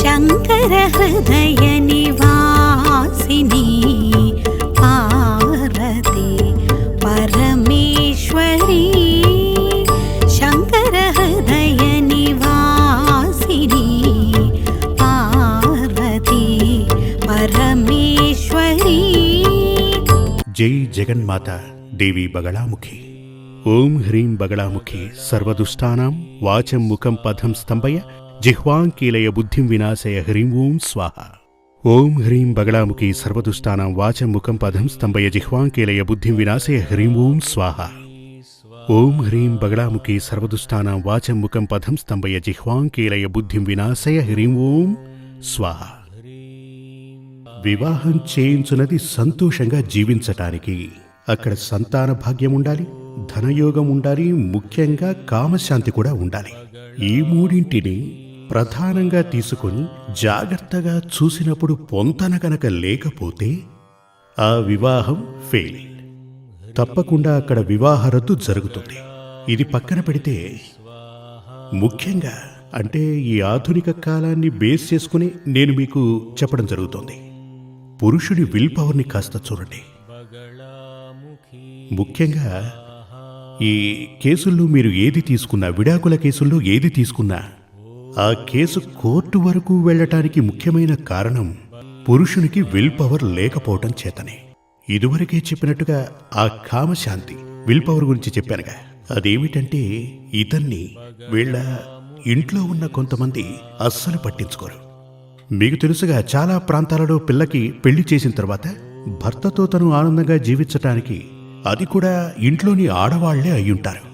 శంకర హృదయ నివాసిని పార్వతి పరమేశ్వరి శంకర హృదయ నివాసిని పార్వతి పరమేశ్వరి. జై జగన్మాత దేవి బగళాముఖి. ఓం హ్రీం బగళాముఖి సర్వదుష్టానాం వాచం ముఖం పథం స్తంభయ జిహ్వాంకీలయ బుద్ధిం వినాశయ హ్రీం ఓం స్వాహ. ఓం హ్రీం బగళాముఖి సర్వదుష్టానాం వాచం ముఖం పథం స్తంభయ జిహ్వాంకీలయ బుద్ధిం వినాశయ హ్రీం ఓం స్వాహ. ఓం హ్రీం బగళాముఖి సర్వదుష్టానాం వాచం ముఖం పథం స్తంభయ జిహ్వాంకీలయ బుద్ధిం వినాశయ హ్రీం ఓం స్వాహ. వివాహం చేయించున్నది సంతోషంగా జీవించటానికి. అక్కడ సంతాన భాగ్యం ఉండాలి, ధనయోగం ఉండాలి, ముఖ్యంగా కామశాంతి కూడా ఉండాలి. ఈ మూడింటిని ప్రధానంగా తీసుకొని జాగ్రత్తగా చూసినప్పుడు పొంతన కనుక లేకపోతే ఆ వివాహం ఫెయిల్. తప్పకుండా అక్కడ వివాహ రద్దు జరుగుతుంది. ఇది పక్కన పెడితే ముఖ్యంగా అంటే ఈ ఆధునిక కాలాన్ని బేస్ చేసుకుని నేను మీకు చెప్పడం జరుగుతోంది. పురుషుడి విల్ పవర్ని కాస్త చూడండి. ముఖ్యంగా ఈ కేసుల్లో మీరు ఏది తీసుకున్నా, విడాకుల కేసుల్లో ఏది తీసుకున్నా, ఆ కేసు కోర్టు వరకు వెళ్ళటానికి ముఖ్యమైన కారణం పురుషునికి విల్ పవర్ లేకపోవటం చేతనే. ఇదివరకే చెప్పినట్టుగా ఆ కామశాంతి విల్ పవర్ గురించి చెప్పానుగా. అదేమిటంటే ఇతన్ని వీళ్ళ ఇంట్లో ఉన్న కొంతమంది అస్సలు పట్టించుకోరు. మీకు తెలుసుగా, చాలా ప్రాంతాలలో పిల్లకి పెళ్లి చేసిన తర్వాత భర్తతో తను ఆనందంగా జీవించటానికి అది కూడా ఇంట్లోని ఆడవాళ్లే అయ్యుంటారు.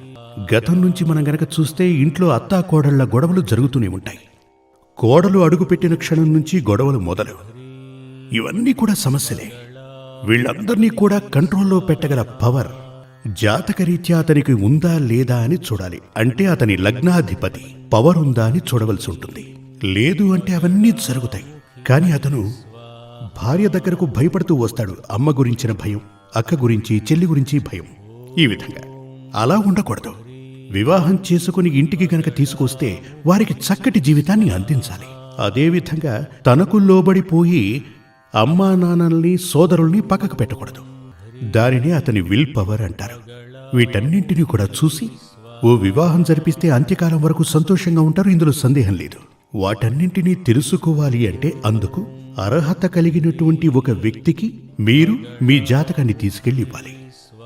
గతం నుంచి మనం గనక చూస్తే ఇంట్లో అత్తా కోడళ్ల గొడవలు జరుగుతూనే ఉంటాయి. కోడలు అడుగుపెట్టిన క్షణం నుంచి గొడవలు మొదలు. ఇవన్నీ కూడా సమస్యలే. వీళ్ళందరినీ కూడా కంట్రోల్లో పెట్టగల పవర్ జాతకరీత్యా అతనికి ఉందా లేదా అని చూడాలి. అంటే అతని లగ్నాధిపతి పవర్ ఉందా అని చూడవలసి ఉంటుంది. లేదు అంటే అవన్నీ జరుగుతాయి. కానీ అతను భార్య దగ్గరకు భయపడుతూ వస్తాడు. అమ్మ గురించిన భయం, అక్క గురించి, చెల్లి గురించి భయం. ఈ విధంగా అలా ఉండకూడదు. వివాహం చేసుకుని ఇంటికి గనక తీసుకొస్తే వారికి చక్కటి జీవితాన్ని అందించాలి. అదేవిధంగా తనకు లోబడిపోయి అమ్మా నాన్నల్ని, సోదరుల్ని పక్కకు పెట్టకూడదు. దానినే అతని విల్ పవర్ అంటారు. వీటన్నింటినీ కూడా చూసి ఓ వివాహం జరిపిస్తే అంత్యకాలం వరకు సంతోషంగా ఉంటారు. ఇందులో సందేహం లేదు. వాటన్నింటినీ తెలుసుకోవాలి అంటే అందుకు అర్హత కలిగినటువంటి ఒక వ్యక్తికి మీరు మీ జాతకాన్ని తీసుకెళ్లి ఇవ్వాలి.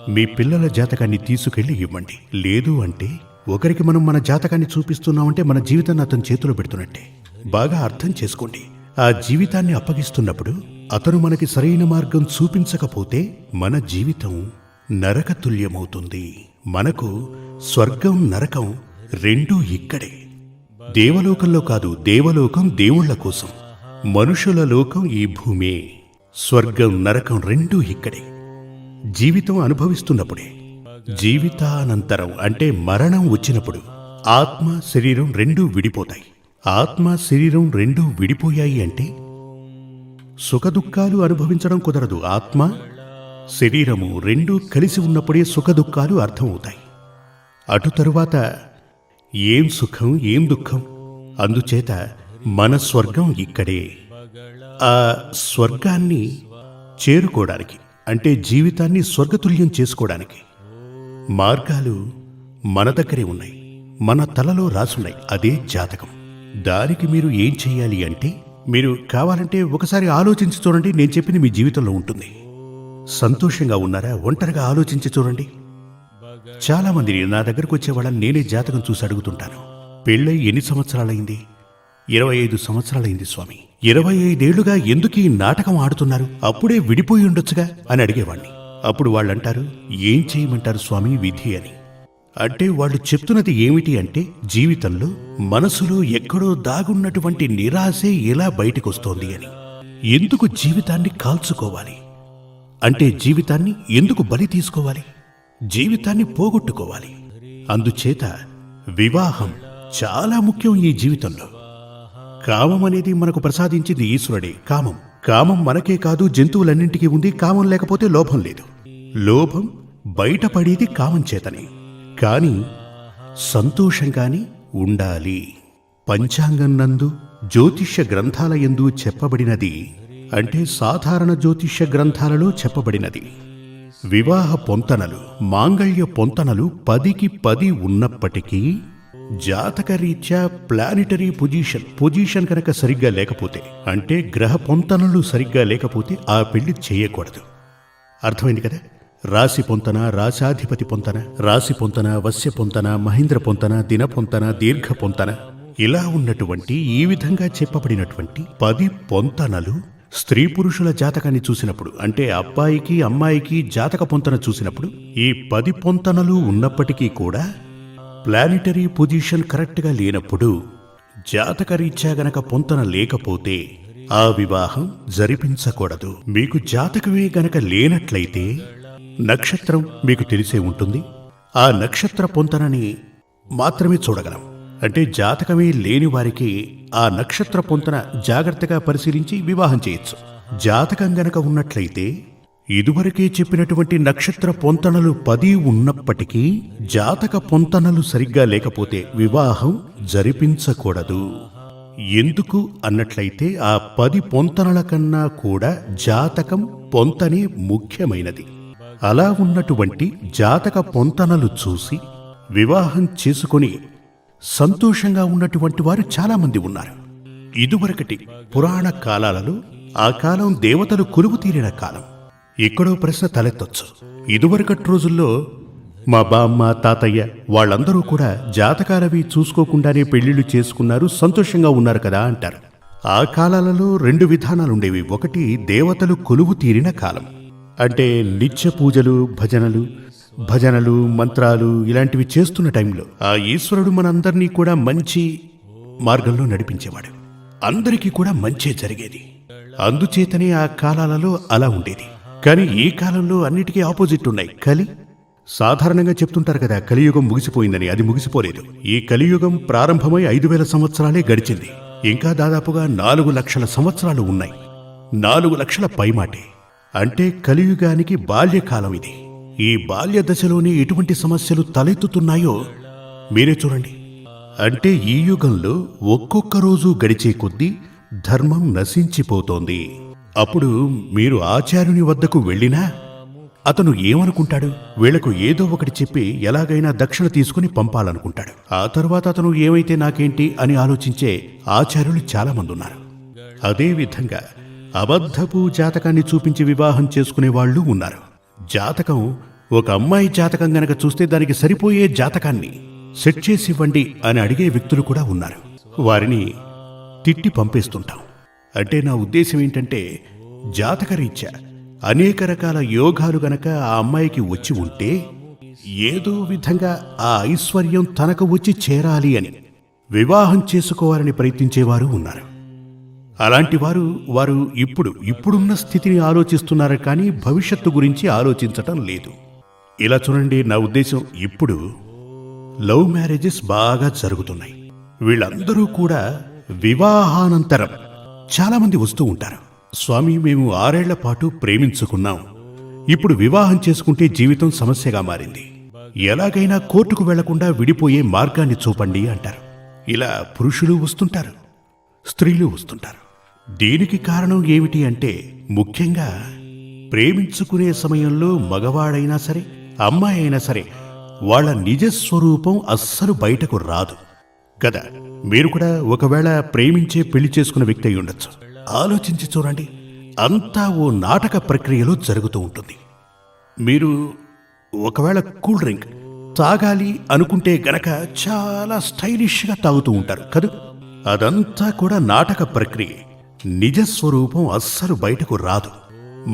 మీ పిల్లల జాతకాన్ని తీసుకెళ్లి ఇవ్వండి. లేదు అంటే ఒకరికి మనం మన జాతకాన్ని చూపిస్తున్నామంటే మన జీవితాన్ని అతని చేతిలో పెడుతున్నట్టే. బాగా అర్థం చేసుకోండి. ఆ జీవితాన్ని అప్పగిస్తున్నప్పుడు అతను మనకి సరైన మార్గం చూపించకపోతే మన జీవితం నరకతుల్యమవుతుంది. మనకు స్వర్గం, నరకం రెండూ ఇక్కడే. దేవలోకంలో కాదు, దేవలోకం దేవుళ్ల కోసం, మనుషుల లోకం ఈ భూమే. స్వర్గం, నరకం రెండూ ఇక్కడే. జీవితం అనుభవిస్తున్నప్పుడే. జీవితానంతరం అంటే మరణం వచ్చినప్పుడు ఆత్మ, శరీరం రెండూ విడిపోతాయి. ఆత్మ, శరీరం రెండూ విడిపోయాయి అంటే సుఖదుఖాలు అనుభవించడం కుదరదు. ఆత్మ, శరీరము రెండూ కలిసి ఉన్నప్పుడే సుఖదుఖాలు అర్థమవుతాయి. అటు తరువాత ఏం సుఖం, ఏం దుఃఖం. అందుచేత మన స్వర్గం ఇక్కడే. ఆ స్వర్గాన్ని చేరుకోవడానికి అంటే జీవితాన్ని స్వర్గతుల్యం చేసుకోవడానికి మార్గాలు మన దగ్గరే ఉన్నాయి, మన తలలో రాసున్నాయి. అదే జాతకం. దానికి మీరు ఏం చెయ్యాలి అంటే, మీరు కావాలంటే ఒకసారి ఆలోచించి చూడండి. నేను చెప్పింది మీ జీవితంలో ఉంటుంది. సంతోషంగా ఉన్నారా? ఒంటరిగా ఆలోచించి చూడండి. చాలా మంది నా దగ్గరకు వచ్చే వాళ్ళని నేనే జాతకం చూసి అడుగుతుంటాను. పెళ్ళై ఎన్ని సంవత్సరాలైంది? 25 సంవత్సరాలైంది స్వామి. 25 ఏళ్లుగా ఎందుకు ఈ నాటకం ఆడుతున్నారు? అప్పుడే విడిపోయి ఉండొచ్చుగా అని అడిగేవాణ్ణి. అప్పుడు వాళ్ళంటారు, ఏం చేయమంటారు స్వామి, విధి అని. అంటే వాళ్ళు చెప్తున్నది ఏమిటి అంటే, జీవితంలో మనసులో ఎక్కడో దాగున్నటువంటి నిరాశే ఎలా బయటకొస్తోంది అని. ఎందుకు జీవితాన్ని కాల్చుకోవాలి? అంటే జీవితాన్ని ఎందుకు బలి తీసుకోవాలి? జీవితాన్ని పోగొట్టుకోవాలి. అందుచేత వివాహం చాలా ముఖ్యం ఈ జీవితంలో. కామం అనేది మనకు ప్రసాదించింది ఈశ్వరుడే. కామం మనకే కాదు, జంతువులన్నింటికీ ఉంది. కామం లేకపోతే లోభం లేదు. లోభం బయటపడేది కామం చేతనే. కాని సంతోషంగాని ఉండాలి. పంచాంగం నందు జ్యోతిష్య గ్రంథాల యందు చెప్పబడినది, అంటే సాధారణ జ్యోతిష్య గ్రంథాలలో చెప్పబడినది. వివాహ పొంతనలు, మాంగళ్య పొంతనలు 10కి 10 ఉన్నప్పటికీ జాతకరీత్యా ప్లానిటరీ పొజిషన్ కనుక సరిగ్గా లేకపోతే, అంటే గ్రహ పొంతనలు సరిగ్గా లేకపోతే ఆ పెళ్లి చేయకూడదు. అర్థమైంది కదా? రాశి పొంతన, రాశాధిపతి పొంతన, రాశి పొంతన, వశ్య పొంతన, మహేంద్ర పొంతన, దిన పొంతన, దీర్ఘ పొంతన, ఇలా ఉన్నటువంటి ఈ విధంగా చెప్పబడినటువంటి 10 పొంతనలు స్త్రీ పురుషుల జాతకాన్ని చూసినప్పుడు, అంటే అబ్బాయికి అమ్మాయికి జాతక పొంతన చూసినప్పుడు ఈ 10 పొంతనలు ఉన్నప్పటికీ కూడా ప్లానిటరీ పొజిషన్ కరెక్ట్గా లేనప్పుడు, జాతకరీత్యా గనక పొంతన లేకపోతే ఆ వివాహం జరిపించకూడదు. మీకు జాతకమే గనక లేనట్లయితే నక్షత్రం మీకు తెలిసే ఉంటుంది. ఆ నక్షత్ర పొంతనని మాత్రమే చూడగలం. అంటే జాతకమే లేని వారికి ఆ నక్షత్ర పొంతన జాగ్రత్తగా పరిశీలించి వివాహం చేయొచ్చు. జాతకం గనక ఉన్నట్లయితే ఇదివరకే చెప్పినటువంటి నక్షత్ర పొంతనలు 10 ఉన్నప్పటికీ జాతక పొంతనలు సరిగ్గా లేకపోతే వివాహం జరిపించకూడదు. ఎందుకు అన్నట్లయితే ఆ 10 పొంతనల కన్నా కూడా జాతకం పొంతనే ముఖ్యమైనది. అలా ఉన్నటువంటి జాతక పొంతనలు చూసి వివాహం చేసుకొని సంతోషంగా ఉన్నటువంటి వారు చాలామంది ఉన్నారు. ఇదివరకటి పురాణ కాలాలలో ఆ కాలం దేవతలు కొలువు తీరిన కాలం. ఎక్కడో ప్రశ్న తలెత్తొచ్చు. ఇదివరకటి రోజుల్లో మా బామ్మ, తాతయ్య వాళ్ళందరూ కూడా జాతకాలవి చూసుకోకుండానే పెళ్లిళ్ళు చేసుకున్నారు, సంతోషంగా ఉన్నారు కదా అంటారు. ఆ కాలాలలో 2 విధానాలుండేవి. ఒకటి దేవతలు కొలువు తీరిన కాలం, అంటే నిత్య పూజలు, భజనలు, మంత్రాలు ఇలాంటివి చేస్తున్న టైంలో ఆ ఈశ్వరుడు మనందరినీ కూడా మంచి మార్గంలో నడిపించేవాడు. అందరికీ కూడా మంచే జరిగేది. అందుచేతనే ఆ కాలాలలో అలా ఉండేది. కానీ ఈ కాలంలో అన్నిటికీ ఆపోజిట్ ఉన్నాయి. సాధారణంగా చెప్తుంటారు కదా, కలియుగం ముగిసిపోయిందని. అది ముగిసిపోలేదు. ఈ కలియుగం ప్రారంభమై 5000 సంవత్సరాలే గడిచింది. ఇంకా దాదాపుగా 4 లక్షల సంవత్సరాలు ఉన్నాయి. 4 లక్షల పైమాటే. అంటే కలియుగానికి బాల్యకాలం ఇది. ఈ బాల్య దశలోనే ఎటువంటి సమస్యలు తలెత్తుతున్నాయో మీరే చూడండి. అంటే ఈ యుగంలో ఒక్కొక్క రోజు గడిచే కొద్దీ ధర్మం నశించిపోతోంది. అప్పుడు మీరు ఆచార్యుని వద్దకు వెళ్ళినా అతను ఏమనుకుంటాడు? వీళ్లకు ఏదో ఒకటి చెప్పి ఎలాగైనా దక్షిణ తీసుకుని పంపాలనుకుంటాడు. ఆ తర్వాత అతను ఏమైతే నాకేంటి అని ఆలోచించే ఆచార్యులు చాలా మంది ఉన్నారు. అదేవిధంగా అబద్ధపు జాతకాన్ని చూపించి వివాహం చేసుకునే వాళ్ళు ఉన్నారు. జాతకం, ఒక అమ్మాయి జాతకం గనక చూస్తే దానికి సరిపోయే జాతకాన్ని సెట్ చేసి ఇవ్వండి అని అడిగే వ్యక్తులు కూడా ఉన్నారు. వారిని తిట్టి పంపేస్తుంటాం. అంటే నా ఉద్దేశం ఏంటంటే, జాతకరీత్యా అనేక రకాల యోగాలు గనక ఆ అమ్మాయికి వచ్చి ఉంటే ఏదో విధంగా ఆ ఐశ్వర్యం తనకు వచ్చి చేరాలి అని వివాహం చేసుకోవాలని ప్రయత్నించేవారు ఉన్నారు. అలాంటి వారు ఇప్పుడున్న స్థితిని ఆలోచిస్తున్నారు, కానీ భవిష్యత్తు గురించి ఆలోచించటం లేదు. ఇలా చూడండి, నా ఉద్దేశం ఇప్పుడు లవ్ మ్యారేజెస్ బాగా జరుగుతున్నాయి. వీళ్ళందరూ కూడా వివాహానంతరం చాలామంది వస్తూ ఉంటారు. స్వామి, మేము 6 ఏళ్ల పాటు ప్రేమించుకున్నాం, ఇప్పుడు వివాహం చేసుకుంటే జీవితం సమస్యగా మారింది, ఎలాగైనా కోర్టుకు వెళ్లకుండా విడిపోయే మార్గాన్ని చూపండి అంటారు. ఇలా పురుషులు వస్తుంటారు, స్త్రీలు వస్తుంటారు. దీనికి కారణం ఏమిటి అంటే, ముఖ్యంగా ప్రేమించుకునే సమయంలో మగవాడైనా సరే అమ్మాయి అయినా సరే వాళ్ళ నిజస్వరూపం అస్సలు బయటకు రాదు కదా. మీరు కూడా ఒకవేళ ప్రేమించే పెళ్లి చేసుకున్న వ్యక్తి అయి ఉండొచ్చు. ఆలోచించి చూడండి, అంతా ఓ నాటక ప్రక్రియలో జరుగుతూ ఉంటుంది. మీరు ఒకవేళ కూల్ డ్రింక్ తాగాలి అనుకుంటే గనక చాలా స్టైలిష్గా తాగుతూ ఉంటారు కదా. అదంతా కూడా నాటక ప్రక్రియ. నిజస్వరూపం అస్సలు బయటకు రాదు.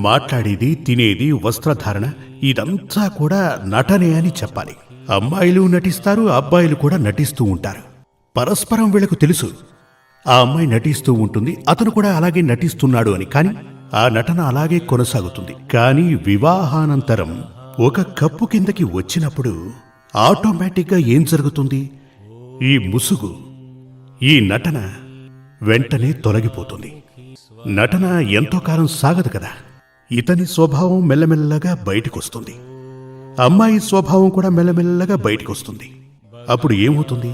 మాట్లాడేది, తినేది, వస్త్రధారణ ఇదంతా కూడా నటనే అని చెప్పాలి. అమ్మాయిలు నటిస్తారు, అబ్బాయిలు కూడా నటిస్తూ ఉంటారు. పరస్పరం వీళ్లకు తెలుసు ఆ అమ్మాయి నటిస్తూ ఉంటుంది, అతను కూడా అలాగే నటిస్తున్నాడు అని. కానీ ఆ నటన అలాగే కొనసాగుతుంది. కానీ వివాహానంతరం ఒక కప్పు కిందకి వచ్చినప్పుడు ఆటోమేటిక్గా ఏం జరుగుతుంది? ఈ ముసుగు, ఈ నటన వెంటనే తొలగిపోతుంది. నటన ఎంతో కాలం సాగదు కదా. ఇతని స్వభావం మెల్లమెల్లగా బయటకొస్తుంది, అమ్మాయి స్వభావం కూడా మెల్లమెల్లగా బయటకొస్తుంది. అప్పుడు ఏమవుతుంది?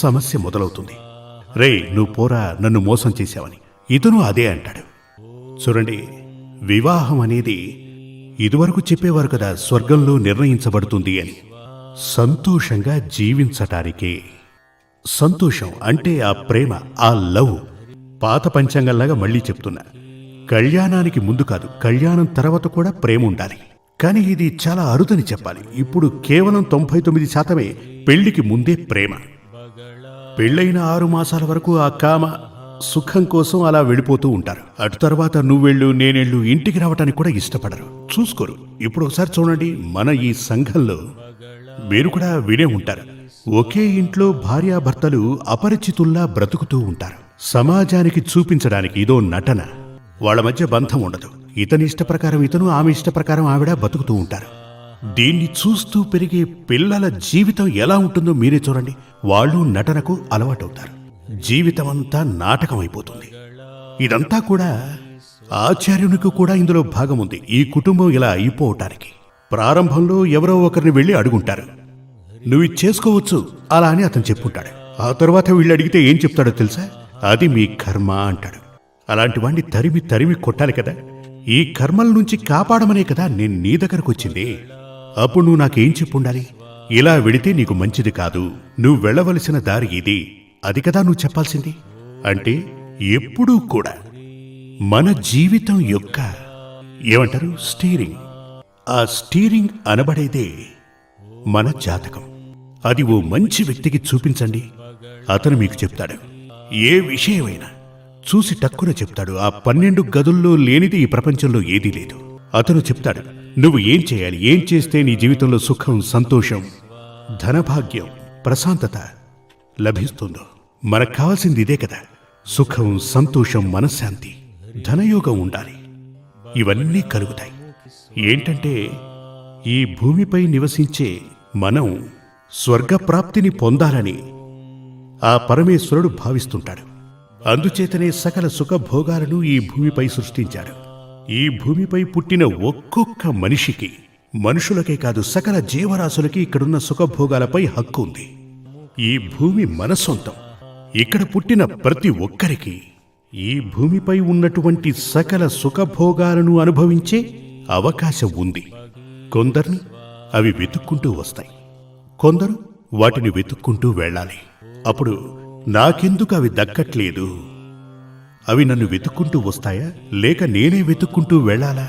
సమస్య మొదలవుతుంది. రేయ్ నువ్వు పోరా, నన్ను మోసం చేశావని. ఇతను అదే అంటాడు. చూడండి, వివాహం అనేది ఇదివరకు చెప్పేవారు కదా, స్వర్గంలో నిర్ణయించబడుతుంది అని. సంతోషంగా జీవించటానికే. సంతోషం అంటే ఆ ప్రేమ, ఆ లవ్. పాత పంచాంగంలాగా మళ్ళీ చెప్తున్నా, కళ్యాణానికి ముందు కాదు, కళ్యాణం తర్వాత కూడా ప్రేమ ఉండాలి. కానీ ఇది చాలా అరుదని చెప్పాలి. ఇప్పుడు కేవలం 99% పెళ్లికి ముందే ప్రేమ. పెళ్ళైన 6 మాసాల వరకు ఆ కామ సుఖం కోసం అలా వెళ్ళిపోతూ ఉంటారు. అటు తర్వాత నువ్వెళ్ళు నేనెళ్ళు ఇంటికి రావటానికి కూడా ఇష్టపడరు, చూసుకోరు. ఇప్పుడు ఒకసారి చూడండి, మన ఈ సంఘంలో మీరు కూడా వినే ఉంటారు, ఒకే ఇంట్లో భార్యాభర్తలు అపరిచితుల్లా బ్రతుకుతూ ఉంటారు. సమాజానికి చూపించడానికి ఇదో నటన. వాళ్ళ మధ్య బంధం ఉండదు. ఇతని ఇష్ట ప్రకారం ఇతను, ఆమె ఇష్ట ప్రకారం ఆవిడ బతుకుతూ ఉంటారు. దీన్ని చూస్తూ పెరిగే పిల్లల జీవితం ఎలా ఉంటుందో మీరే చూడండి. వాళ్ళు నటనకు అలవాటవుతారు. జీవితం అంతా నాటకం అయిపోతుంది. ఇదంతా కూడా ఆచార్యునికి కూడా ఇందులో భాగం ఉంది. ఈ కుటుంబం ఇలా అయిపోవటానికి ప్రారంభంలో ఎవరో ఒకరిని వెళ్ళి అడుగుంటారు, నువ్వు ఇది చేసుకోవచ్చు అలా అని అతను చెప్పుంటాడు. ఆ తర్వాత వీళ్ళు అడిగితే ఏం చెప్తాడో తెలుసా? అది మీ కర్మ అంటాడు. అలాంటి వాణ్ణి తరిమి తరిమి కొట్టాలి కదా. ఈ కర్మల నుంచి కాపాడమనే కదా నేను నీ దగ్గరకు వచ్చింది. అప్పుడు నువ్వు నాకేం చెప్పుండాలి? ఇలా వెడితే నీకు మంచిది కాదు, నువ్వు వెళ్ళవలసిన దారి ఇది, అది కదా నువ్వు చెప్పాల్సింది. అంటే ఎప్పుడూ కూడా మన జీవితం యొక్క ఏమంటారు స్టీరింగ్, ఆ స్టీరింగ్ అనబడేదే మన జాతకం. అది ఓ మంచి వ్యక్తికి చూపించండి, అతను మీకు చెప్తాడు. ఏ విషయమైనా చూసి టక్కున చెప్తాడు. ఆ 12 గదుల్లో లేనిది ఈ ప్రపంచంలో ఏదీ లేదు. అతను చెప్తాడు, నువ్వు ఏం చేయాలి, ఏం చేస్తే నీ జీవితంలో సుఖం, సంతోషం, ధనభాగ్యం, ప్రశాంతత లభిస్తుందో. మనకు కావాల్సింది ఇదే కదా, సుఖం, సంతోషం, మనశ్శాంతి, ధనయోగం ఉండాలి. ఇవన్నీ కలుగుతాయి. ఏంటంటే ఈ భూమిపై నివసించే మనం స్వర్గప్రాప్తిని పొందాలని ఆ పరమేశ్వరుడు భావిస్తుంటాడు. అందుచేతనే సకల సుఖభోగాలను ఈ భూమిపై సృష్టించాడు. ఈ భూమిపై పుట్టిన ఒక్కొక్క మనిషికి, మనుషులకే కాదు సకల జీవరాశులకి ఇక్కడున్న సుఖభోగాలపై హక్కు ఉంది. ఈ భూమి మన సొంతం. ఇక్కడ పుట్టిన ప్రతి ఒక్కరికి ఈ భూమిపై ఉన్నటువంటి సకల సుఖభోగాలను అనుభవించే అవకాశం ఉంది. కొందరిని అవి వెతుక్కుంటూ వస్తాయి, కొందరు వాటిని వెతుక్కుంటూ వెళ్ళాలి. అప్పుడు నాకెందుకు అవి దక్కట్లేదు, అవి నన్ను వెతుక్కుంటూ వస్తాయా లేక నేనే వెతుక్కుంటూ వెళ్ళాలా?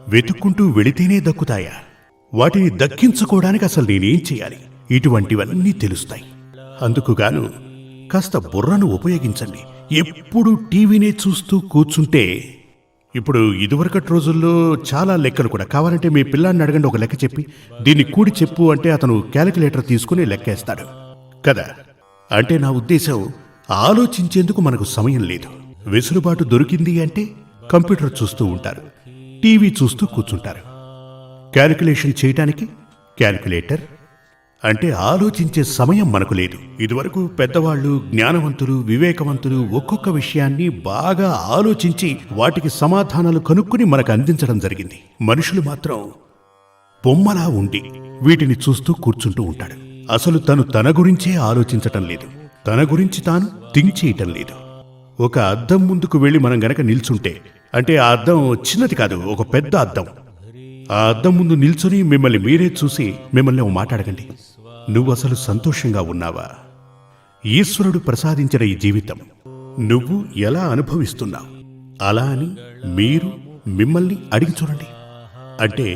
వెతుక్కుంటూ వెళితేనే దక్కుతాయా? వాటిని దక్కించుకోవడానికి అసలు నేనేం చేయాలి? ఇటువంటివన్నీ తెలుస్తాయి. అందుకుగాను కాస్త బుర్రను ఉపయోగించండి. ఎప్పుడు టీవీనే చూస్తూ కూర్చుంటే, ఇప్పుడు ఇదివరకటి రోజుల్లో చాలా లెక్కలు కూడా, కావాలంటే మీ పిల్లాన్ని అడగండి, ఒక లెక్క చెప్పి దీన్ని కూడి చెప్పు అంటే అతను క్యాలిక్యులేటర్ తీసుకుని లెక్కేస్తాడు కదా. అంటే నా ఉద్దేశం, ఆలోచించేందుకు మనకు సమయం లేదు. వెసులుబాటు దొరికింది అంటే కంప్యూటర్ చూస్తూ ఉంటారు, టీవీ చూస్తూ కూర్చుంటారు. క్యాలిక్యులేషన్ చేయటానికి క్యాలిక్యులేటర్, అంటే ఆలోచించే సమయం మనకు లేదు. ఇదివరకు పెద్దవాళ్ళు, జ్ఞానవంతులు, వివేకవంతులు ఒక్కొక్క విషయాన్ని బాగా ఆలోచించి వాటికి సమాధానాలు కనుక్కుని మనకు అందించడం జరిగింది. మనుషులు మాత్రం బొమ్మలా ఉండి వీటిని చూస్తూ కూర్చుంటూ ఉంటాడు. అసలు తను తన గురించే ఆలోచించటం లేదు, తన గురించి తాను థింక్ చేయటం లేదు. ఒక అద్దం ముందుకు వెళ్ళి మనం గనక నిల్చుంటే, అంటే ఆ అద్దం చిన్నది కాదు, ఒక పెద్ద అద్దం. ఆ అద్దం ముందు నిల్చుని మిమ్మల్ని మీరే చూసి మిమ్మల్ని ఓ మాట అడగండి, నువ్వు అసలు సంతోషంగా ఉన్నావా? ఈశ్వరుడు ప్రసాదించిన ఈ జీవితం నువ్వు ఎలా అనుభవిస్తున్నావు? అలా అని మీరు మిమ్మల్ని అడిగి చూడండి. అంటే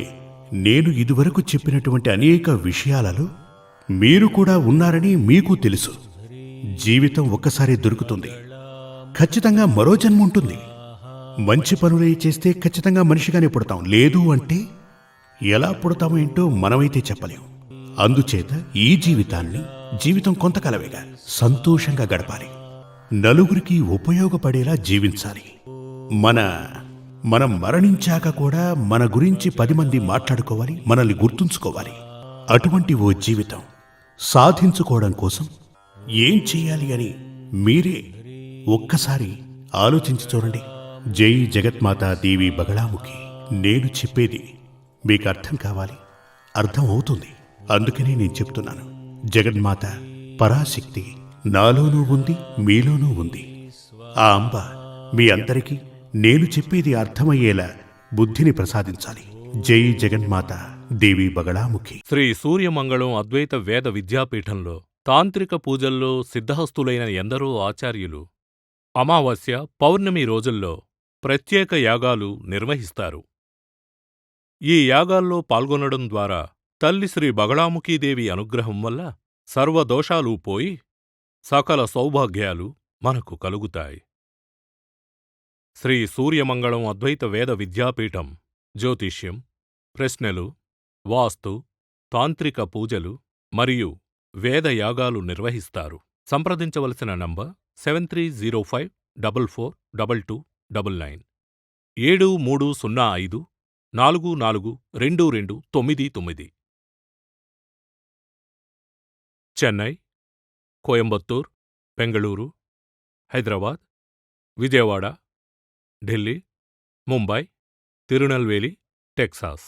నేను ఇదివరకు చెప్పినటువంటి అనేక విషయాలలో మీరు కూడా ఉన్నారని మీకు తెలుసు. జీవితం ఒక్కసారి దొరుకుతుంది, ఖచ్చితంగా మరో జన్మ ఉంటుంది. మంచి పనులే చేస్తే ఖచ్చితంగా మనిషిగానే పుడతాం, లేదు అంటే ఎలా పుడతామో ఏంటో మనమైతే చెప్పలేం. అందుచేత ఈ జీవితం కొంతకాలమేగా, సంతోషంగా గడపాలి, నలుగురికి ఉపయోగపడేలా జీవించాలి. మనం మరణించాక కూడా మన గురించి 10 మంది మాట్లాడుకోవాలి, మనల్ని గుర్తుంచుకోవాలి. అటువంటి ఓ జీవితం సాధించుకోవడం కోసం ఏం చెయ్యాలి అని మీరే ఒక్కసారి ఆలోచించి చూడండి. జై జగత్మాతా దేవి బగళాముఖి. నేను చెప్పేది మీకు అర్థం కావాలి, అర్థం అవుతుంది. అందుకనే నేను చెప్తున్నాను. జగన్మాత, పరాశక్తి, నాలోనూ ఉంది, మీలోనూ ఉంది. ఆ అంబ మీ అందరికీ నేను చెప్పేది అర్థమయ్యేలా బుద్ధిని ప్రసాదించాలి. జై జగన్మాత దేవి బగళాముఖి. శ్రీ సూర్యమంగళం అద్వైత వేద విద్యాపీఠంలో తాంత్రిక పూజల్లో సిద్ధహస్తులైన ఎందరో ఆచార్యులు అమావాస్య, పౌర్ణమి రోజుల్లో ప్రత్యేక యాగాలు నిర్వహిస్తారు. ఈ యాగాల్లో పాల్గొనడం ద్వారా తల్లి శ్రీ బగళాముఖీదేవి అనుగ్రహం వల్ల సర్వదోషాలూ పోయి సకల సౌభాగ్యాలు మనకు కలుగుతాయి. శ్రీ సూర్యమంగళం అద్వైత వేద విద్యాపీఠం జ్యోతిష్యం, ప్రశ్నలు, వాస్తు, తాంత్రిక పూజలు మరియు వేదయాగాలు నిర్వహిస్తారు. సంప్రదించవలసిన నంబర్ 7305442299 7305442299. చెన్నై, కోయంబత్తూర్, బెంగళూరు, హైదరాబాద్, విజయవాడ, ఢిల్లీ, ముంబై, తిరునల్వేలి, టెక్సాస్.